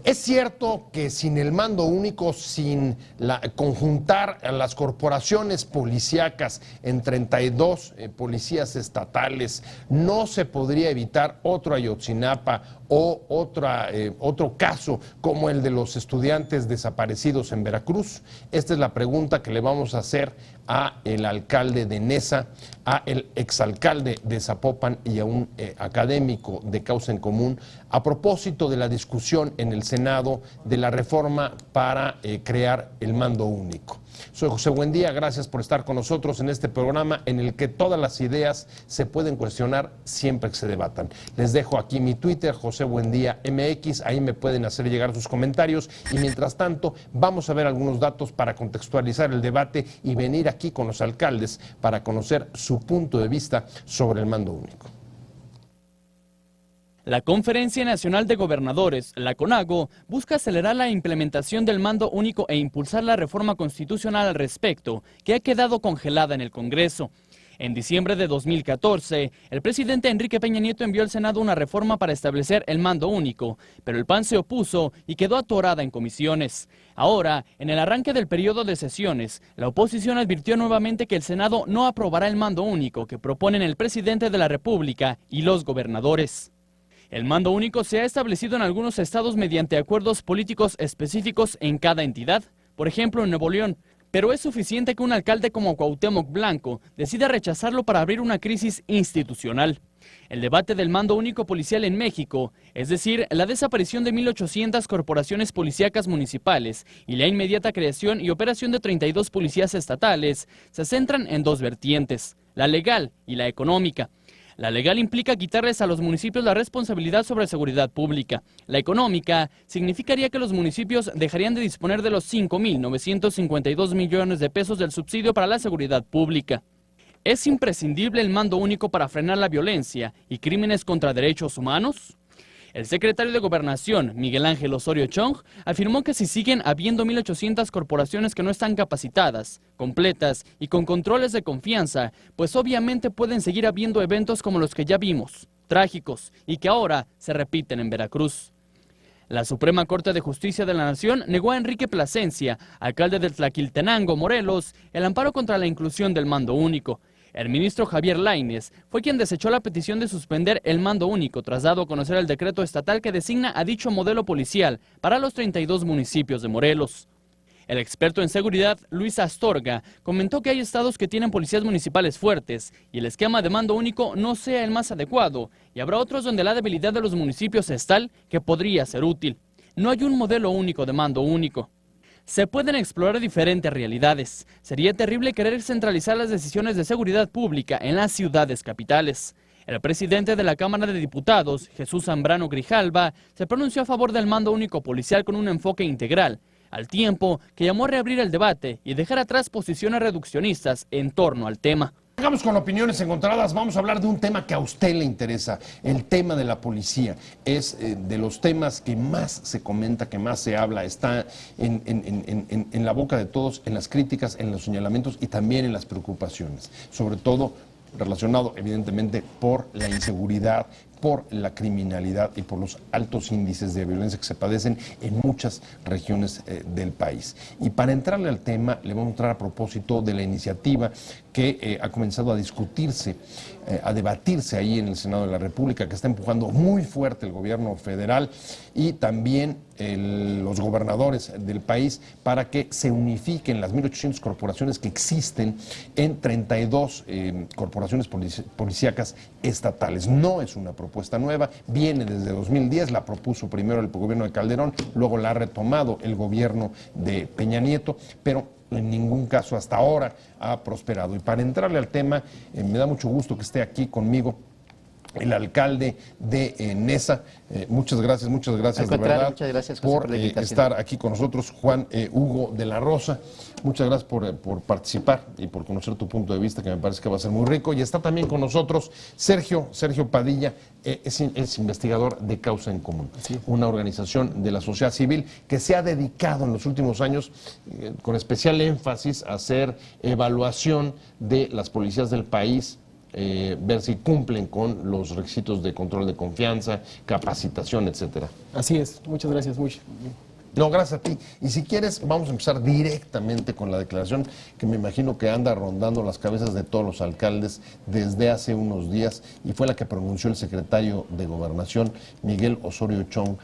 Es cierto que sin el mando único, sin conjuntar a las corporaciones policíacas en 32 policías estatales, no se podría evitar otro Ayotzinapa o otro caso como el de los estudiantes desaparecidos en Veracruz. Esta es la pregunta que le vamos a hacer a el alcalde de Neza, a el exalcalde de Zapopan y a un académico de Causa en Común a propósito de la discusión en el Senado de la reforma para crear el mando único. Soy José Buendía, gracias por estar con nosotros en este programa en el que todas las ideas se pueden cuestionar siempre que se debatan. Les dejo aquí mi Twitter, José Buendía MX, ahí me pueden hacer llegar sus comentarios y mientras tanto vamos a ver algunos datos para contextualizar el debate y venir aquí con los alcaldes para conocer su punto de vista sobre el mando único. La Conferencia Nacional de Gobernadores, la CONAGO, busca acelerar la implementación del mando único e impulsar la reforma constitucional al respecto, que ha quedado congelada en el Congreso. En diciembre de 2014, el presidente Enrique Peña Nieto envió al Senado una reforma para establecer el mando único, pero el PAN se opuso y quedó atorada en comisiones. Ahora, en el arranque del periodo de sesiones, la oposición advirtió nuevamente que el Senado no aprobará el mando único que proponen el presidente de la República y los gobernadores. El mando único se ha establecido en algunos estados mediante acuerdos políticos específicos en cada entidad, por ejemplo en Nuevo León, pero es suficiente que un alcalde como Cuauhtémoc Blanco decida rechazarlo para abrir una crisis institucional. El debate del mando único policial en México, es decir, la desaparición de 1,800 corporaciones policíacas municipales y la inmediata creación y operación de 32 policías estatales, se centran en dos vertientes, la legal y la económica. La legal implica quitarles a los municipios la responsabilidad sobre seguridad pública. La económica significaría que los municipios dejarían de disponer de los 5.952 millones de pesos del subsidio para la seguridad pública. ¿Es imprescindible el mando único para frenar la violencia y crímenes contra derechos humanos? El secretario de Gobernación, Miguel Ángel Osorio Chong, afirmó que si siguen habiendo 1,800 corporaciones que no están capacitadas, completas y con controles de confianza, pues obviamente pueden seguir habiendo eventos como los que ya vimos, trágicos, y que ahora se repiten en Veracruz. La Suprema Corte de Justicia de la Nación negó a Enrique Plasencia, alcalde de Tlaquiltenango, Morelos, el amparo contra la inclusión del mando único. El ministro Javier Lainez fue quien desechó la petición de suspender el mando único tras dado a conocer el decreto estatal que designa a dicho modelo policial para los 32 municipios de Morelos. El experto en seguridad, Luis Astorga, comentó que hay estados que tienen policías municipales fuertes y el esquema de mando único no sea el más adecuado, y habrá otros donde la debilidad de los municipios es tal que podría ser útil. No hay un modelo único de mando único. Se pueden explorar diferentes realidades. Sería terrible querer centralizar las decisiones de seguridad pública en las ciudades capitales. El presidente de la Cámara de Diputados, Jesús Zambrano Grijalva, se pronunció a favor del mando único policial con un enfoque integral, al tiempo que llamó a reabrir el debate y dejar atrás posiciones reduccionistas en torno al tema. Llegamos con opiniones encontradas, vamos a hablar de un tema que a usted le interesa, el tema de la policía. Es de los temas que más se comenta, que más se habla, está en la boca de todos, en las críticas, en los señalamientos y también en las preocupaciones, sobre todo relacionado evidentemente por la inseguridad, por la criminalidad y por los altos índices de violencia que se padecen en muchas regiones del país. Y para entrarle al tema, le vamos a entrar a propósito de la iniciativa que ha comenzado a discutirse, a debatirse ahí en el Senado de la República, que está empujando muy fuerte el gobierno federal y también los gobernadores del país para que se unifiquen las 1,800 corporaciones que existen en 32 corporaciones policíacas estatales. No es una propuesta nueva, viene desde 2010, la propuso primero el gobierno de Calderón, luego la ha retomado el gobierno de Peña Nieto, pero en ningún caso hasta ahora ha prosperado. Y para entrarle al tema, me da mucho gusto que esté aquí conmigo el alcalde de Neza. Muchas gracias de verdad muchas gracias, José, por estar aquí con nosotros. Juan Hugo de la Rosa, muchas gracias por participar y por conocer tu punto de vista, que me parece que va a ser muy rico. Y está también con nosotros Sergio Padilla, es investigador de Causa en Común, sí, una organización de la sociedad civil que se ha dedicado en los últimos años con especial énfasis a hacer evaluación de las policías del país ver si cumplen con los requisitos de control de confianza, capacitación, etcétera. Así es, muchas gracias. No, gracias a ti. Y si quieres, vamos a empezar directamente con la declaración que me imagino que anda rondando las cabezas de todos los alcaldes desde hace unos días y fue la que pronunció el secretario de Gobernación, Miguel Osorio Chong,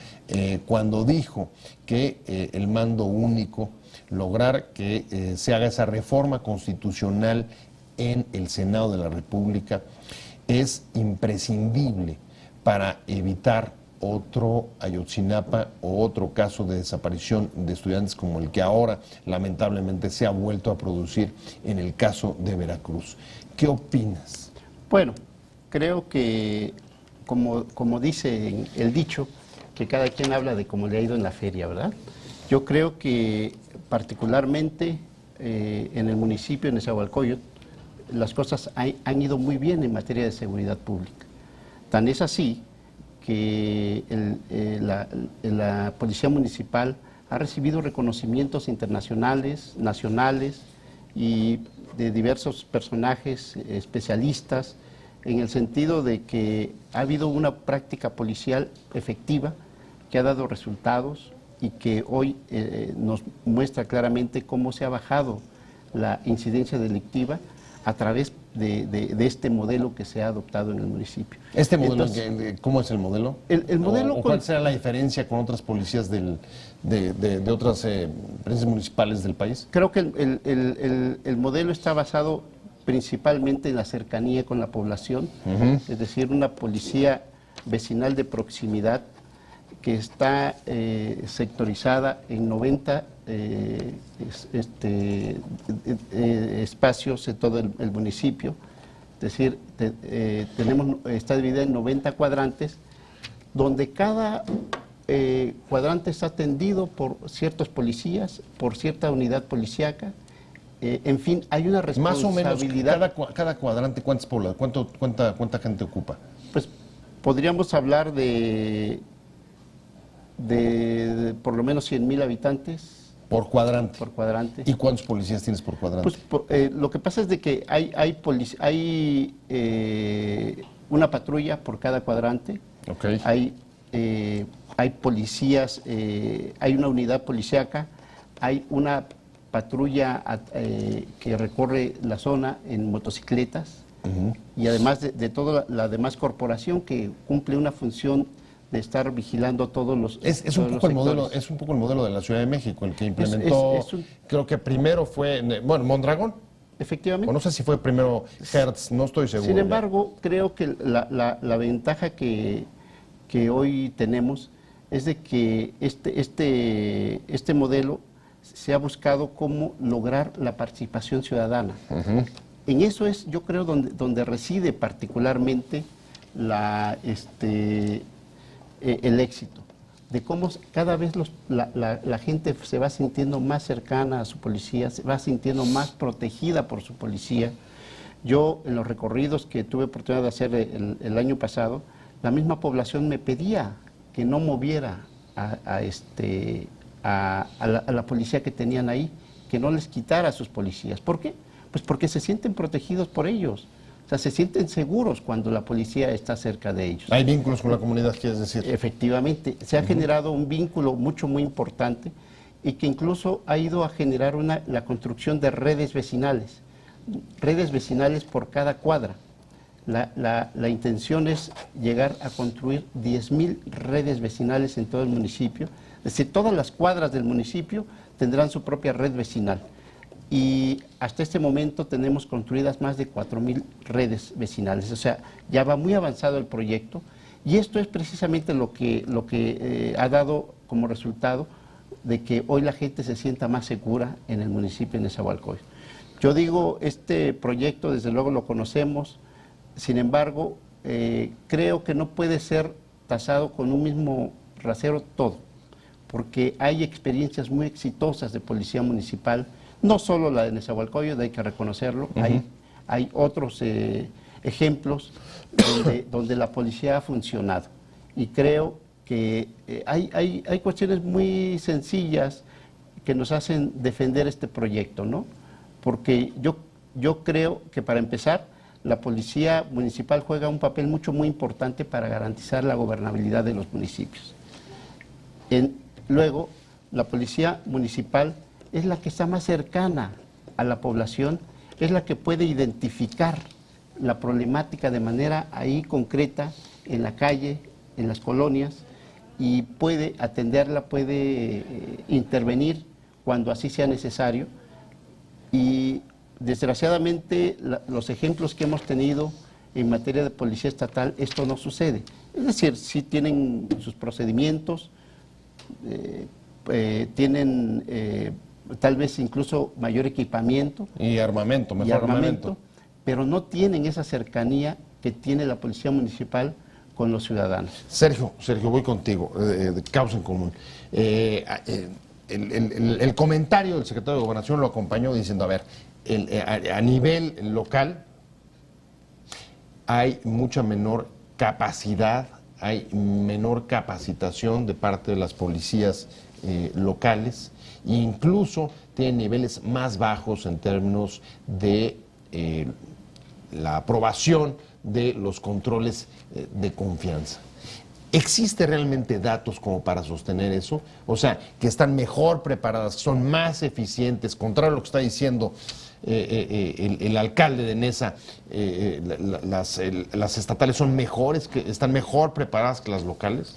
cuando dijo que el mando único, lograr que se haga esa reforma constitucional en el Senado de la República es imprescindible para evitar otro Ayotzinapa o otro caso de desaparición de estudiantes como el que ahora lamentablemente se ha vuelto a producir en el caso de Veracruz. ¿Qué opinas? Bueno, creo que como dice el dicho, que cada quien habla de cómo le ha ido en la feria, ¿verdad? Yo creo que particularmente en el municipio, en Nezahualcóyotl, las cosas han ido muy bien en materia de seguridad pública. Tan es así que la Policía Municipal ha recibido reconocimientos internacionales, nacionales y de diversos personajes especialistas en el sentido de que ha habido una práctica policial efectiva que ha dado resultados y que hoy nos muestra claramente cómo se ha bajado la incidencia delictiva a través de este modelo que se ha adoptado en el municipio. ¿Este modelo, entonces, cómo es el modelo? El modelo ¿O cuál será la diferencia con otras policías de otras presidencias municipales del país? Creo que el modelo está basado principalmente en la cercanía con la población, es decir, una policía vecinal de proximidad que está sectorizada en 90 espacios en todo el municipio. Es decir, está dividida en 90 cuadrantes, donde cada cuadrante está atendido por ciertos policías, por cierta unidad policíaca. En fin, hay una responsabilidad. Más o menos, cada cuadrante, ¿cuánta gente ocupa? Pues podríamos hablar de por lo menos 100,000 habitantes. Por cuadrante. Por cuadrante. ¿Y cuántos policías tienes por cuadrante? Pues lo que pasa es de que hay una patrulla por cada cuadrante. Okay. Hay policías, hay una unidad policíaca, hay una patrulla que recorre la zona en motocicletas y además de toda la demás corporación que cumple una función de estar vigilando todos los es un poco el modelo de la Ciudad de México, el que implementó, creo que primero fue, Mondragón. Efectivamente. O no sé si fue primero Hertz, no estoy seguro. Sin embargo, creo que la ventaja que hoy tenemos es de que este modelo se ha buscado cómo lograr la participación ciudadana. En eso es, yo creo, donde reside particularmente el éxito, de cómo cada vez la gente se va sintiendo más cercana a su policía, se va sintiendo más protegida por su policía. Yo, en los recorridos que tuve oportunidad de hacer el año pasado, la misma población me pedía que no moviera a la policía que tenían ahí, que no les quitara a sus policías. ¿Por qué? Pues porque se sienten protegidos por ellos. O sea, se sienten seguros cuando la policía está cerca de ellos. Hay vínculos con la comunidad, quieres decir. Efectivamente, se ha generado un vínculo muy importante y que incluso ha ido a generar la construcción de redes vecinales por cada cuadra. La intención es llegar a construir 10,000 redes vecinales en todo el municipio. Es decir, todas las cuadras del municipio tendrán su propia red vecinal. Y hasta este momento tenemos construidas más de 4,000 redes vecinales. O sea, ya va muy avanzado el proyecto y esto es precisamente lo que ha dado como resultado de que hoy la gente se sienta más segura en el municipio de Nezahualcóyotl. Yo digo, este proyecto desde luego lo conocemos, sin embargo, creo que no puede ser tasado con un mismo rasero todo, porque hay experiencias muy exitosas de policía municipal. No solo la de Nezahualcóyotl, hay que reconocerlo, hay otros ejemplos donde la policía ha funcionado. Y creo que hay cuestiones muy sencillas que nos hacen defender este proyecto, ¿no? Porque yo creo que para empezar la policía municipal juega un papel muy importante para garantizar la gobernabilidad de los municipios. Luego, la policía municipal es la que está más cercana a la población, es la que puede identificar la problemática de manera ahí concreta, en la calle, en las colonias, y puede atenderla, puede intervenir cuando así sea necesario. Y desgraciadamente los ejemplos que hemos tenido en materia de policía estatal, esto no sucede. Es decir, sí tienen sus procedimientos, tienen tal vez incluso mayor equipamiento. Y armamento, mejor armamento. Pero no tienen esa cercanía que tiene la policía municipal con los ciudadanos. Sergio, voy contigo, de causa en común. El comentario del secretario de Gobernación lo acompañó diciendo, a ver, a nivel local hay mucha menor capacidad, hay menor capacitación de parte de las policías locales, e incluso tienen niveles más bajos en términos de la aprobación de los controles de confianza. ¿Existe realmente datos como para sostener eso? O sea, que están mejor preparadas, son más eficientes, contrario a lo que está diciendo el alcalde de Neza, las estatales son mejores, que están mejor preparadas que las locales.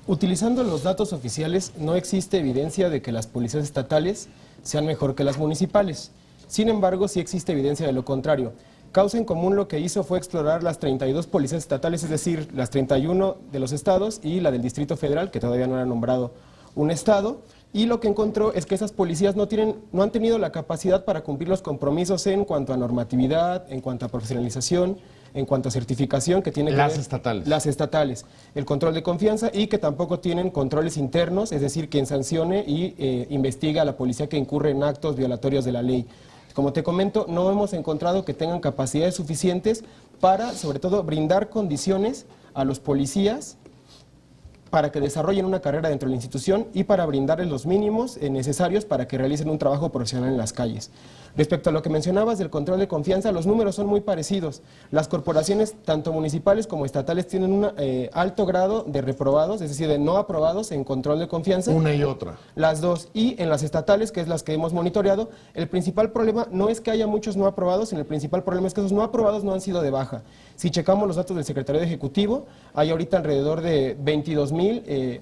Utilizando los datos oficiales, no existe evidencia de que las policías estatales sean mejor que las municipales. Sin embargo, sí existe evidencia de lo contrario. Causa en Común lo que hizo fue explorar las 32 policías estatales, es decir, las 31 de los estados y la del Distrito Federal, que todavía no era nombrado un estado, y lo que encontró es que esas policías no han tenido la capacidad para cumplir los compromisos en cuanto a normatividad, en cuanto a profesionalización, en cuanto a certificación que tiene que ver, estatales. Las estatales, el control de confianza, y que tampoco tienen controles internos, es decir, quien sancione y investiga a la policía que incurre en actos violatorios de la ley. Como te comento, no hemos encontrado que tengan capacidades suficientes para, sobre todo, brindar condiciones a los policías para que desarrollen una carrera dentro de la institución y para brindarles los mínimos necesarios para que realicen un trabajo profesional en las calles. Respecto a lo que mencionabas del control de confianza, los números son muy parecidos. Las corporaciones, tanto municipales como estatales, tienen un alto grado de reprobados, es decir, de no aprobados en control de confianza. Una y otra. Las dos. Y en las estatales, que es las que hemos monitoreado, el principal problema no es que haya muchos no aprobados, sino el principal problema es que esos no aprobados no han sido de baja. Si checamos los datos del Secretariado Ejecutivo, hay ahorita alrededor de 22,000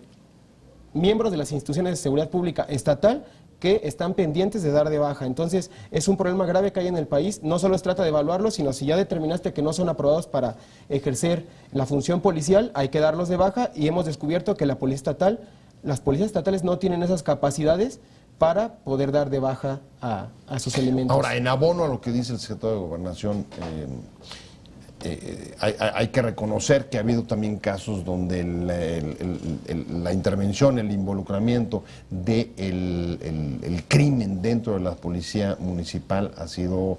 miembros de las instituciones de seguridad pública estatal que están pendientes de dar de baja. Entonces, es un problema grave que hay en el país. No solo se trata de evaluarlo, sino si ya determinaste que no son aprobados para ejercer la función policial, hay que darlos de baja, y hemos descubierto que las policías estatales no tienen esas capacidades para poder dar de baja a sus elementos. Ahora, en abono a lo que dice el secretario de Gobernación, hay que reconocer que ha habido también casos donde la intervención, el involucramiento del crimen dentro de la policía municipal ha sido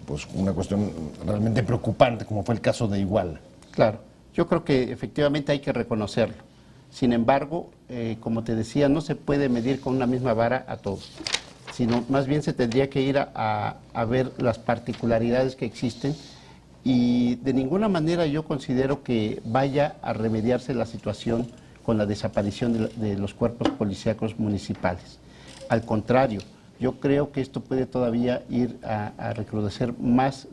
pues una cuestión realmente preocupante, como fue el caso de Iguala. Claro, yo creo que efectivamente hay que reconocerlo. Sin embargo, como te decía, no se puede medir con una misma vara a todos, sino más bien se tendría que ir a ver las particularidades que existen. Y de ninguna manera yo considero que vaya a remediarse la situación con la desaparición de los cuerpos policíacos municipales. Al contrario, yo creo que esto puede todavía ir a recrudecer más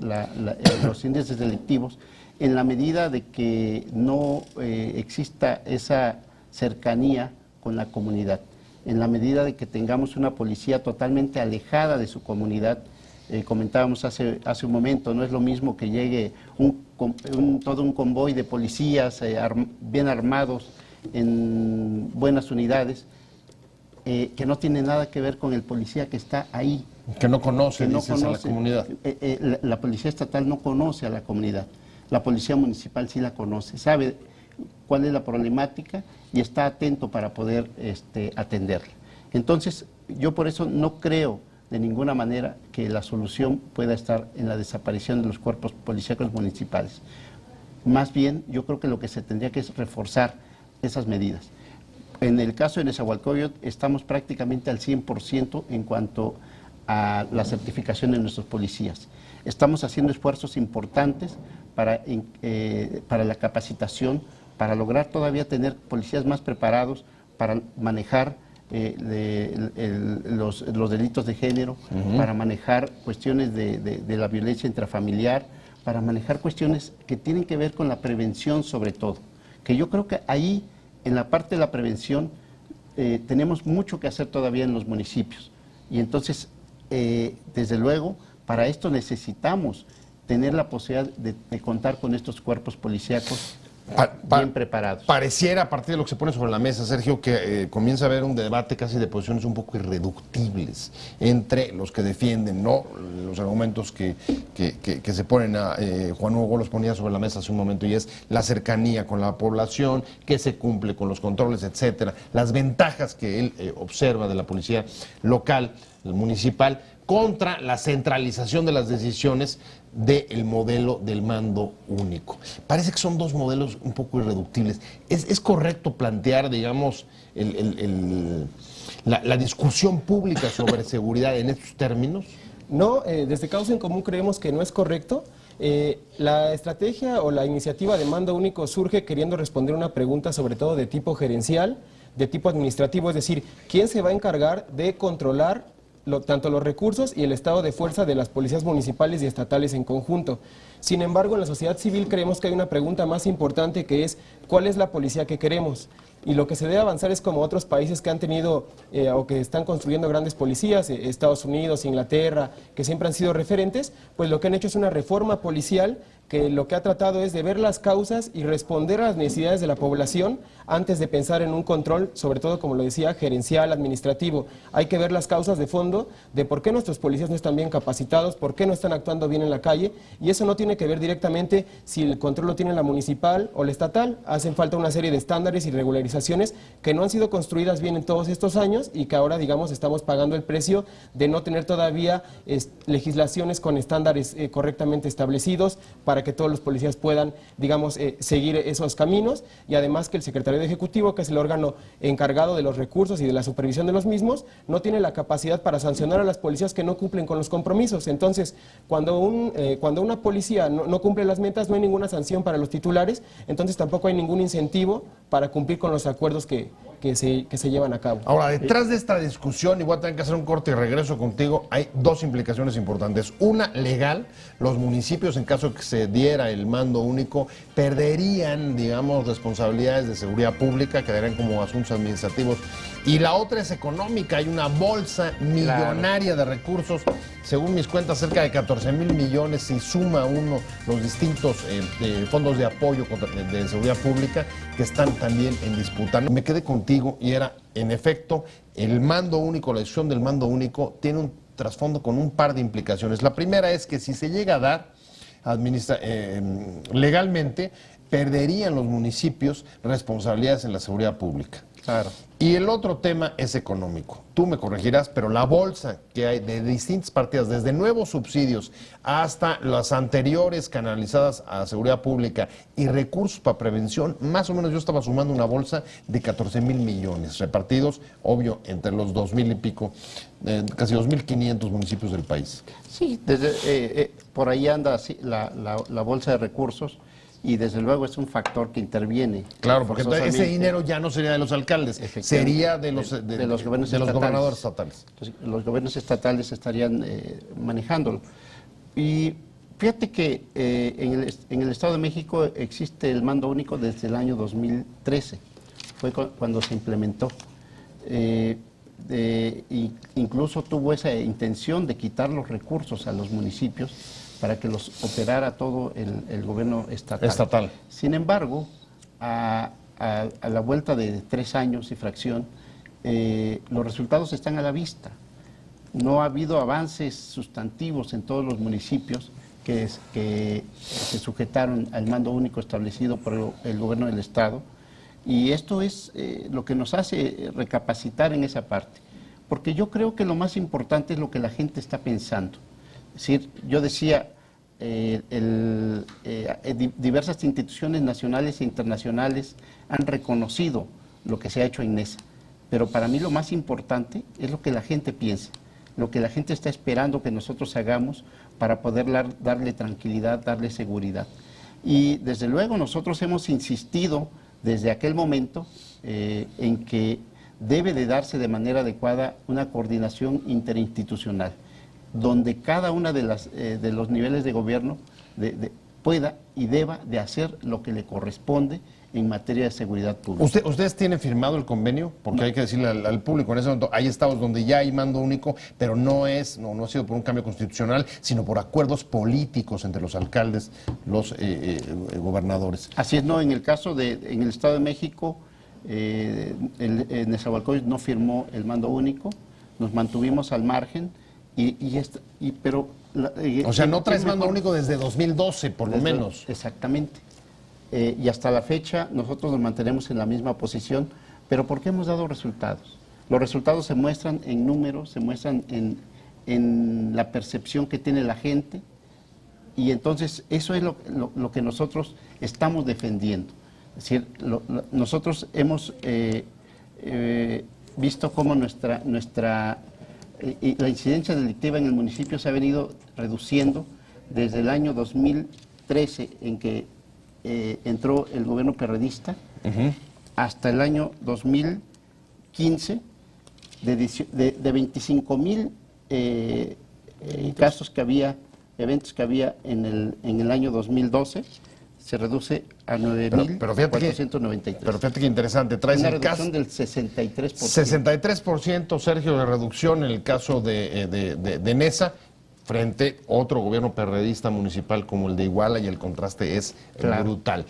los índices delictivos en la medida de que no exista esa cercanía con la comunidad, en la medida de que tengamos una policía totalmente alejada de su comunidad. Comentábamos hace un momento, no es lo mismo que llegue todo un convoy de policías bien armados en buenas unidades, que no tiene nada que ver con el policía que está ahí. Que no conoce, dices, a la comunidad. La policía estatal no conoce a la comunidad, la policía municipal sí la conoce, sabe cuál es la problemática y está atento para poder atenderla. Entonces, yo por eso no creo de ninguna manera que la solución pueda estar en la desaparición de los cuerpos policíacos municipales. Más bien, yo creo que lo que se tendría que es reforzar esas medidas. En el caso de Nezahualcóyotl estamos prácticamente al 100% en cuanto a la certificación de nuestros policías. Estamos haciendo esfuerzos importantes para la capacitación, para lograr todavía tener policías más preparados para manejar los delitos de género, para manejar cuestiones de la violencia intrafamiliar, para manejar cuestiones que tienen que ver con la prevención sobre todo. Que yo creo que ahí, en la parte de la prevención, tenemos mucho que hacer todavía en los municipios. Y entonces, desde luego, para esto necesitamos tener la posibilidad de contar con estos cuerpos policíacos bien preparados. Pareciera, a partir de lo que se pone sobre la mesa, Sergio, que comienza a haber un debate casi de posiciones un poco irreductibles entre los que defienden, ¿no?, los argumentos que se ponen a Juan Hugo los ponía sobre la mesa hace un momento, y es la cercanía con la población, que se cumple con los controles, etcétera, las ventajas que él observa de la policía local, municipal, contra la centralización de las decisiones del modelo del mando único. Parece que son dos modelos un poco irreductibles. ¿Es correcto plantear, digamos, la discusión pública sobre seguridad en estos términos? No, desde Causa en Común creemos que no es correcto. La estrategia o la iniciativa de mando único surge queriendo responder una pregunta sobre todo de tipo gerencial, de tipo administrativo, es decir, ¿quién se va a encargar de controlar tanto los recursos y el estado de fuerza de las policías municipales y estatales en conjunto? Sin embargo, en la sociedad civil creemos que hay una pregunta más importante, que es ¿cuál es la policía que queremos? Y lo que se debe avanzar es como otros países que han tenido o que están construyendo grandes policías, Estados Unidos, Inglaterra, que siempre han sido referentes, pues lo que han hecho es una reforma policial que lo que ha tratado es de ver las causas y responder a las necesidades de la población antes de pensar en un control, sobre todo, como lo decía, gerencial, administrativo. Hay que ver las causas de fondo de por qué nuestros policías no están bien capacitados, por qué no están actuando bien en la calle, y eso no tiene que ver directamente si el control lo tiene la municipal o la estatal. Hacen falta una serie de estándares y regularizaciones que no han sido construidas bien en todos estos años y que ahora, digamos, estamos pagando el precio de no tener todavía legislaciones con estándares correctamente establecidos para que todos los policías puedan, digamos, seguir esos caminos, y además que el Secretariado Ejecutivo, que es el órgano encargado de los recursos y de la supervisión de los mismos, no tiene la capacidad para sancionar a las policías que no cumplen con los compromisos. Entonces, cuando una policía no cumple las metas, no hay ninguna sanción para los titulares, entonces tampoco hay ningún incentivo para cumplir con los acuerdos que se llevan a cabo. Ahora, detrás de esta discusión, y voy a tener que hacer un corte y regreso contigo, hay dos implicaciones importantes. Una, legal: los municipios, en caso de que se diera el mando único, perderían, digamos, responsabilidades de seguridad pública, quedarían como asuntos administrativos. Y la otra es económica: hay una bolsa millonaria de recursos, según mis cuentas, cerca de 14,000 millones, si suma uno los distintos fondos de apoyo de seguridad pública que están también en disputa. Me quedé contigo y era, en efecto, el mando único, la decisión del mando único tiene un trasfondo con un par de implicaciones. La primera es que si se llega a dar legalmente, perderían los municipios responsabilidades en la seguridad pública. Claro. Y el otro tema es económico. Tú me corregirás, pero la bolsa que hay de distintas partidas, desde nuevos subsidios hasta las anteriores canalizadas a seguridad pública y recursos para prevención, más o menos yo estaba sumando una bolsa de 14,000 millones, repartidos, obvio, entre los 2,000 y pico, casi 2,500 municipios del país. Sí, por ahí anda la bolsa de recursos. Y desde luego es un factor que interviene. Claro, porque entonces ese dinero ya no sería de los alcaldes, sería de los gobernadores estatales. Entonces, los gobiernos estatales estarían manejándolo. Y fíjate que en el Estado de México existe el mando único desde el año 2013, fue cuando se implementó. Incluso tuvo esa intención de quitar los recursos a los municipios para que los operara todo el gobierno estatal. Sin embargo, a la vuelta de 3 años y fracción, los resultados están a la vista. No ha habido avances sustantivos en todos los municipios que se sujetaron al mando único establecido por el gobierno del Estado. Y esto es lo que nos hace recapacitar en esa parte. Porque yo creo que lo más importante es lo que la gente está pensando. Es decir, yo decía, diversas instituciones nacionales e internacionales han reconocido lo que se ha hecho en NESA, pero para mí lo más importante es lo que la gente piensa. lo que la gente está esperando que nosotros hagamos para poder darle tranquilidad, darle seguridad. Y desde luego nosotros hemos insistido desde aquel momento en que debe de darse de manera adecuada una coordinación interinstitucional, donde cada una de los niveles de gobierno pueda y deba de hacer lo que le corresponde en materia de seguridad pública. ¿Ustedes tienen firmado el convenio? Porque hay que decirle al público, en ese momento hay estados donde ya hay mando único, pero no ha sido por un cambio constitucional, sino por acuerdos políticos entre los alcaldes, los gobernadores. Así es, no, en el caso en el Estado de México, Nezahualcóyotl no firmó el mando único, nos mantuvimos al margen, pero... o sea, no traes mando único desde 2012, por lo menos. Exactamente. Y hasta la fecha nosotros nos mantenemos en la misma posición, pero porque hemos dado resultados. Los resultados se muestran en números, se muestran en la percepción que tiene la gente, y entonces eso es lo que nosotros estamos defendiendo. Es decir, nosotros hemos visto cómo la incidencia delictiva en el municipio se ha venido reduciendo desde el año 2013, en que entró el gobierno perredista, hasta el año 2015, de 25,000 casos que había, eventos que había en el año 2012, se reduce a 9,493. Pero fíjate que interesante, traes una el reducción caso del 63%. 63%, Sergio, de reducción en el caso de Neza, frente a otro gobierno perredista municipal como el de Iguala, y el contraste es brutal.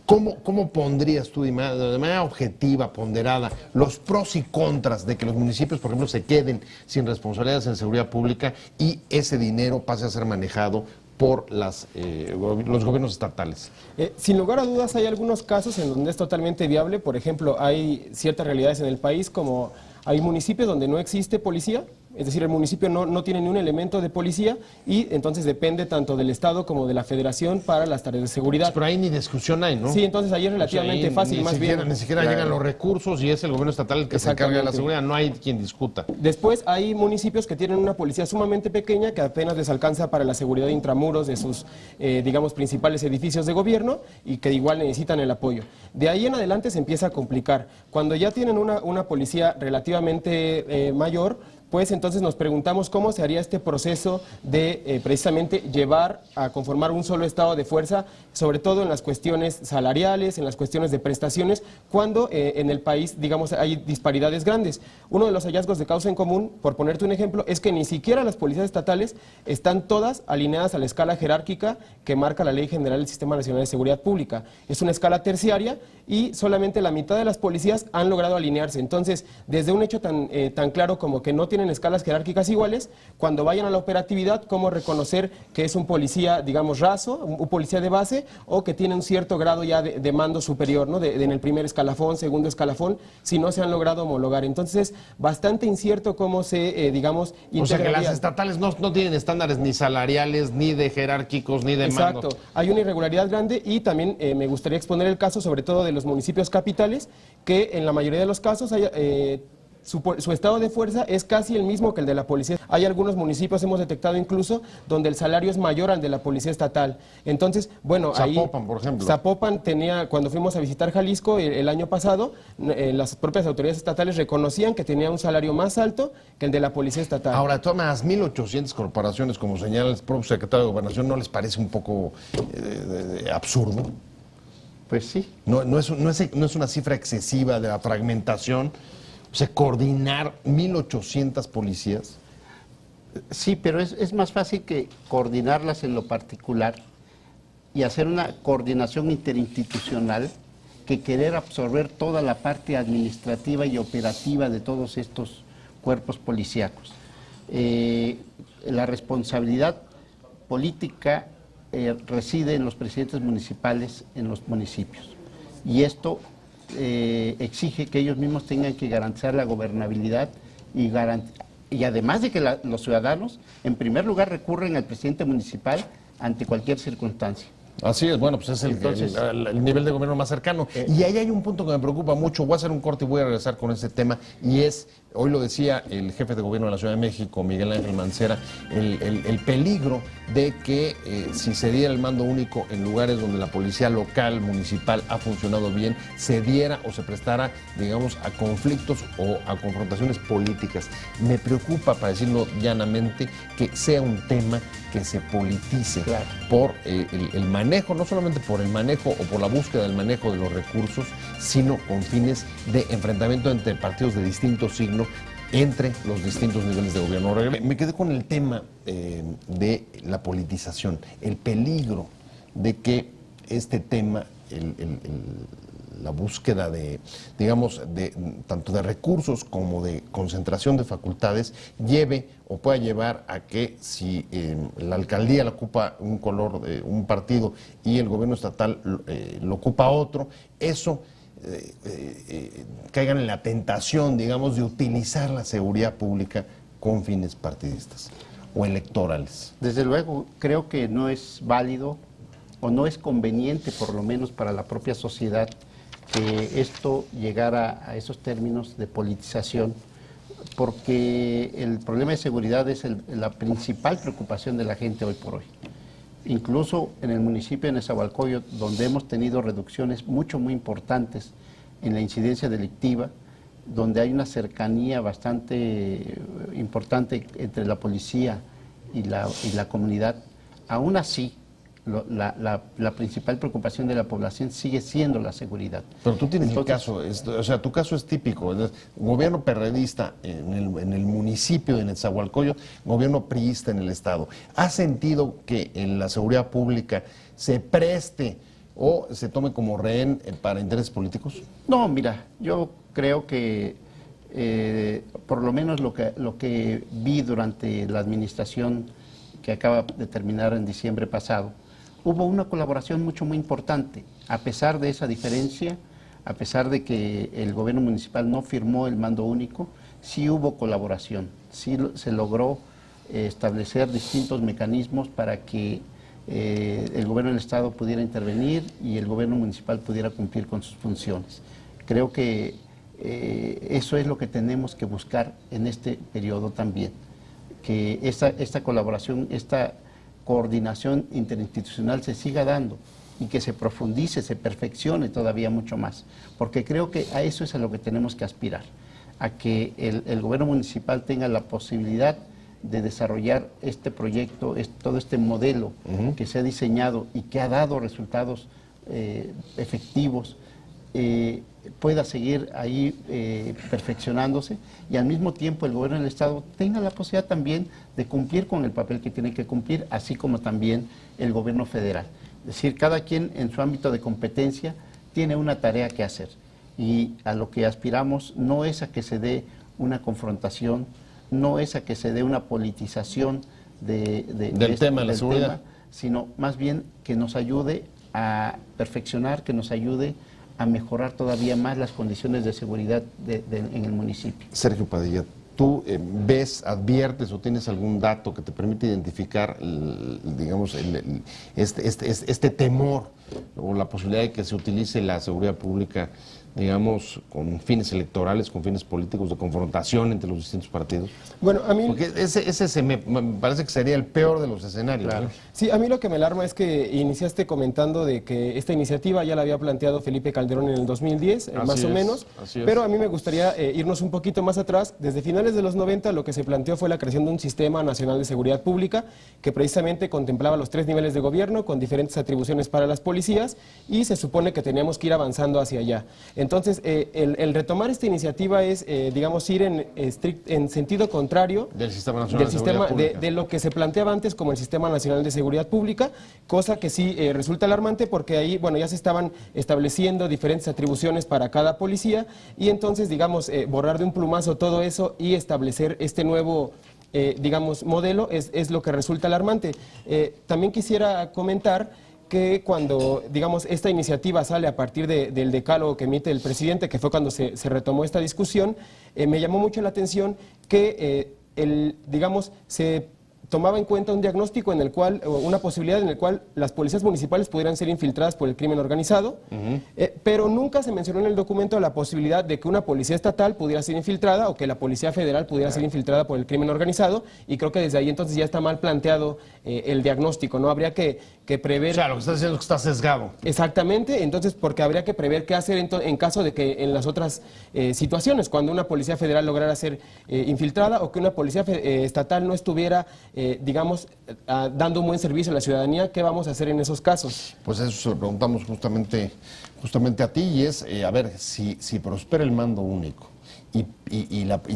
¿Cómo pondrías tú de manera objetiva, ponderada, los pros y contras de que los municipios, por ejemplo, se queden sin responsabilidades en seguridad pública y ese dinero pase a ser manejado por los gobiernos estatales? Sin lugar a dudas hay algunos casos en donde es totalmente viable. Por ejemplo, hay ciertas realidades en el país, como hay municipios donde no existe policía, es decir, el municipio no tiene ni un elemento de policía, y entonces depende tanto del Estado como de la Federación para las tareas de seguridad. Pero ahí ni discusión hay, ¿no? Sí, entonces ahí es relativamente fácil, Ni siquiera llegan los recursos y es el gobierno estatal el que se encarga de la seguridad, no hay quien discuta. Después hay municipios que tienen una policía sumamente pequeña que apenas les alcanza para la seguridad intramuros de sus, digamos, principales edificios de gobierno, y que igual necesitan el apoyo. De ahí en adelante se empieza a complicar. Cuando ya tienen una policía relativamente mayor, pues entonces nos preguntamos cómo se haría este proceso de precisamente llevar a conformar un solo estado de fuerza, sobre todo en las cuestiones salariales, en las cuestiones de prestaciones, cuando en el país, digamos, hay disparidades grandes. Uno de los hallazgos de causa en común, por ponerte un ejemplo, es que ni siquiera las policías estatales están todas alineadas a la escala jerárquica que marca la Ley General del Sistema Nacional de Seguridad Pública. Es una escala terciaria y solamente la mitad de las policías han logrado alinearse. Entonces, desde un hecho tan claro como que no tienen escalas jerárquicas iguales, cuando vayan a la operatividad, cómo reconocer que es un policía, digamos, raso, un policía de base, o que tiene un cierto grado ya de mando superior, ¿no? En el primer escalafón, segundo escalafón, si no se han logrado homologar. Entonces, es bastante incierto cómo se, digamos, integraría. O sea que las estatales no tienen estándares ni salariales, ni de jerárquicos, ni de mando. Exacto, hay una irregularidad grande, y también me gustaría exponer el caso sobre todo de los municipios capitales, que en la mayoría de los casos hay... Su estado de fuerza es casi el mismo que el de la policía. Hay algunos municipios, hemos detectado incluso, donde el salario es mayor al de la policía estatal. Entonces, bueno, Zapopan, por ejemplo. Zapopan tenía, cuando fuimos a visitar Jalisco el año pasado, las propias autoridades estatales reconocían que tenía un salario más alto que el de la policía estatal. Ahora, de todas maneras, 1,800 corporaciones, como señala el propio secretario de Gobernación, ¿no les parece un poco absurdo? Pues sí. No es una cifra excesiva de la fragmentación. O sea, coordinar 1,800 policías. Sí, pero es más fácil que coordinarlas en lo particular y hacer una coordinación interinstitucional que querer absorber toda la parte administrativa y operativa de todos estos cuerpos policíacos. La responsabilidad política reside en los presidentes municipales en los municipios, y esto exige que ellos mismos tengan que garantizar la gobernabilidad y además de que los ciudadanos, en primer lugar, recurren al presidente municipal ante cualquier circunstancia. Así es, bueno, pues es el nivel de gobierno más cercano. Y ahí hay un punto que me preocupa mucho. Voy a hacer un corte y voy a regresar con ese tema, y es Hoy lo decía el jefe de gobierno de la Ciudad de México, Miguel Ángel Mancera, el peligro de que si se diera el mando único en lugares donde la policía local, municipal ha funcionado bien, se diera o se prestara, digamos, a conflictos o a confrontaciones políticas. Me preocupa, para decirlo llanamente, que sea un tema que se politice por el manejo, no solamente por el manejo o por la búsqueda del manejo de los recursos, sino con fines de enfrentamiento entre partidos de distinto signo, entre los distintos niveles de gobierno. Me quedé con el tema de la politización, el peligro de que este tema, la búsqueda de, digamos, tanto de recursos como de concentración de facultades, lleve o pueda llevar a que si la alcaldía la ocupa un color, un partido, y el gobierno estatal lo ocupa otro, eso caigan en la tentación, digamos, de utilizar la seguridad pública con fines partidistas o electorales. Desde luego, creo que no es válido o no es conveniente, por lo menos para la propia sociedad, que esto llegara a esos términos de politización, porque el problema de seguridad es la principal preocupación de la gente hoy por hoy. Incluso en el municipio de Nezahualcóyotl, donde hemos tenido reducciones muy importantes en la incidencia delictiva, donde hay una cercanía bastante importante entre la policía y la comunidad, aún así la principal preocupación de la población sigue siendo la seguridad. Pero tú tienes el caso, o sea, tu caso es típico, gobierno perredista en el municipio de Nezahualcóyotl, gobierno priista en el estado. ¿Has sentido que en la seguridad pública se preste o se tome como rehén para intereses políticos? No, mira, yo creo que por lo menos lo que vi durante la administración que acaba de terminar en diciembre pasado, hubo una colaboración muy importante. A pesar de esa diferencia, a pesar de que el gobierno municipal no firmó el mando único, sí hubo colaboración, sí se logró establecer distintos mecanismos para que el gobierno del estado pudiera intervenir y el gobierno municipal pudiera cumplir con sus funciones. Creo que eso es lo que tenemos que buscar en este periodo también, que esta colaboración, esta coordinación interinstitucional se siga dando y que se profundice, se perfeccione todavía mucho más, porque creo que a eso es a lo que tenemos que aspirar, a que el gobierno municipal tenga la posibilidad de desarrollar este proyecto, todo este modelo que se ha diseñado y que ha dado resultados efectivos, pueda seguir ahí perfeccionándose, y al mismo tiempo el gobierno del estado tenga la posibilidad también de cumplir con el papel que tiene que cumplir, así como también el gobierno federal. Es decir, cada quien en su ámbito de competencia tiene una tarea que hacer, y a lo que aspiramos no es a que se dé una confrontación, no es a que se dé una politización del tema de la seguridad, sino más bien que nos ayude a perfeccionar, que nos ayude a mejorar todavía más las condiciones de seguridad en el municipio. Sergio Padilla, ¿tú ves, adviertes o tienes algún dato que te permite identificar, digamos, este temor o la posibilidad de que se utilice la seguridad pública, digamos, con fines electorales, con fines políticos, de confrontación entre los distintos partidos? Bueno, a mí... Porque ese me parece que sería el peor de los escenarios. Claro. ¿No? Sí, a mí lo que me alarma es que iniciaste comentando de que esta iniciativa ya la había planteado Felipe Calderón en el 2010, más o menos, pero a mí me gustaría irnos un poquito más atrás. Desde finales de los 90 lo que se planteó fue la creación de un Sistema Nacional de Seguridad Pública que precisamente contemplaba los 3 niveles de gobierno con diferentes atribuciones para las policías, y se supone que teníamos que ir avanzando hacia allá. Entonces, el retomar esta iniciativa es, digamos, ir en sentido contrario del Sistema Nacional de Seguridad Pública, de lo que se planteaba antes como el Sistema Nacional de Seguridad Pública, cosa que sí resulta alarmante, porque ahí, bueno, ya se estaban estableciendo diferentes atribuciones para cada policía, y entonces, digamos, borrar de un plumazo todo eso y establecer este nuevo, digamos, modelo es lo que resulta alarmante. También quisiera comentar que cuando, digamos, esta iniciativa sale a partir del decálogo que emite el presidente, que fue cuando se retomó esta discusión, me llamó mucho la atención que, digamos, se tomaba en cuenta un diagnóstico en el cual, o una posibilidad en la cual las policías municipales pudieran ser infiltradas por el crimen organizado, pero nunca se mencionó en el documento la posibilidad de que una policía estatal pudiera ser infiltrada o que la policía federal pudiera ser infiltrada por el crimen organizado, y creo que desde ahí entonces ya está mal planteado el diagnóstico, ¿no? Habría que prever... O sea, lo que estás diciendo es que está sesgado. Exactamente, entonces porque habría que prever qué hacer en caso de que en las otras situaciones, cuando una policía federal lograra ser infiltrada o que una policía estatal no estuviera, digamos, dando un buen servicio a la ciudadanía, ¿qué vamos a hacer en esos casos? Pues eso se lo preguntamos justamente a ti, y es, a ver, si prospera el mando único y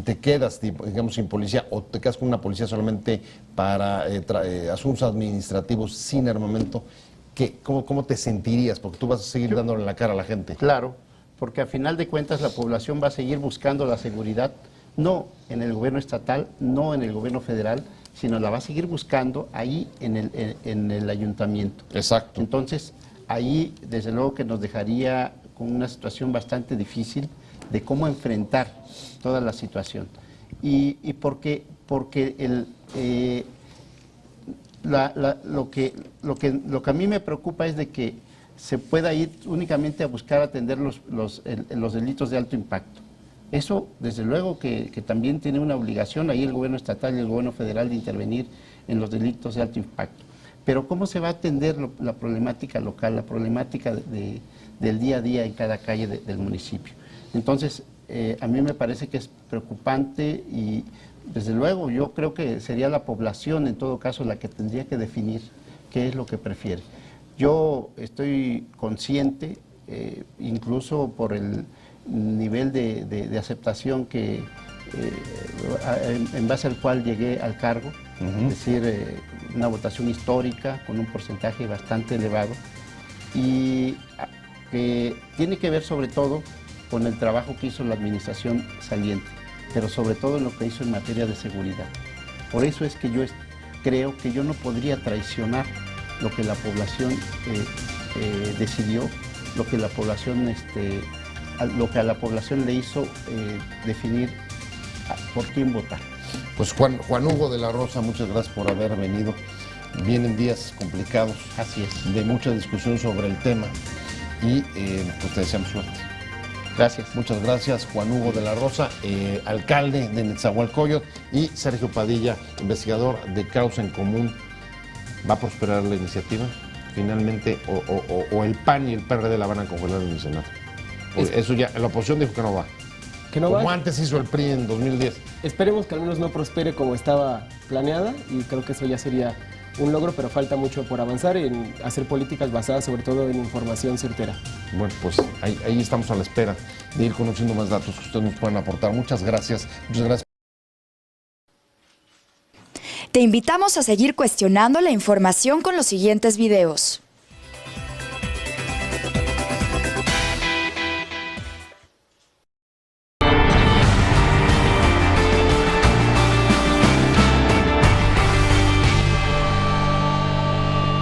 te quedas, digamos, sin policía, o te quedas con una policía solamente para asuntos administrativos sin armamento, ¿cómo te sentirías? Porque tú vas a seguir dándole la cara a la gente. Claro, porque a final de cuentas la población va a seguir buscando la seguridad, no en el gobierno estatal, no en el gobierno federal, sino la va a seguir buscando ahí en el ayuntamiento. Exacto. Entonces, ahí desde luego que nos dejaría con una situación bastante difícil de cómo enfrentar toda la situación. Y porque lo que a mí me preocupa es de que se pueda ir únicamente a buscar atender los delitos de alto impacto. Eso, desde luego, que también tiene una obligación ahí el gobierno estatal y el gobierno federal de intervenir en los delitos de alto impacto. Pero ¿cómo se va a atender la problemática local, la problemática del día a día en cada calle del municipio? Entonces, a mí me parece que es preocupante y, desde luego, yo creo que sería la población, en todo caso, la que tendría que definir qué es lo que prefiere. Yo estoy consciente, incluso por el nivel de aceptación que en base al cual llegué al cargo, es decir, una votación histórica con un porcentaje bastante elevado, y que tiene que ver sobre todo con el trabajo que hizo la administración saliente, pero sobre todo en lo que hizo en materia de seguridad. Por eso es que yo creo que yo no podría traicionar lo que la población decidió, lo que la población lo que a la población le hizo definir por quién votar. Pues Juan Hugo de la Rosa, muchas gracias por haber venido. Vienen días complicados. Así es. De mucha discusión sobre el tema, y pues te deseamos suerte. Gracias. Muchas gracias, Juan Hugo de la Rosa, alcalde de Nezahualcóyotl, y Sergio Padilla, investigador de Causa en Común. ¿Va a prosperar la iniciativa finalmente, o el PAN y el PRD la van a congelar en el Senado? Eso ya, la oposición dijo que no va. Que no como va. antes hizo el PRI en 2010. Esperemos que al menos no prospere como estaba planeada, y creo que eso ya sería un logro, pero falta mucho por avanzar en hacer políticas basadas sobre todo en información certera. Bueno, pues ahí estamos a la espera de ir conociendo más datos que ustedes nos puedan aportar. Muchas gracias. Muchas gracias. Te invitamos a seguir cuestionando la información con los siguientes videos.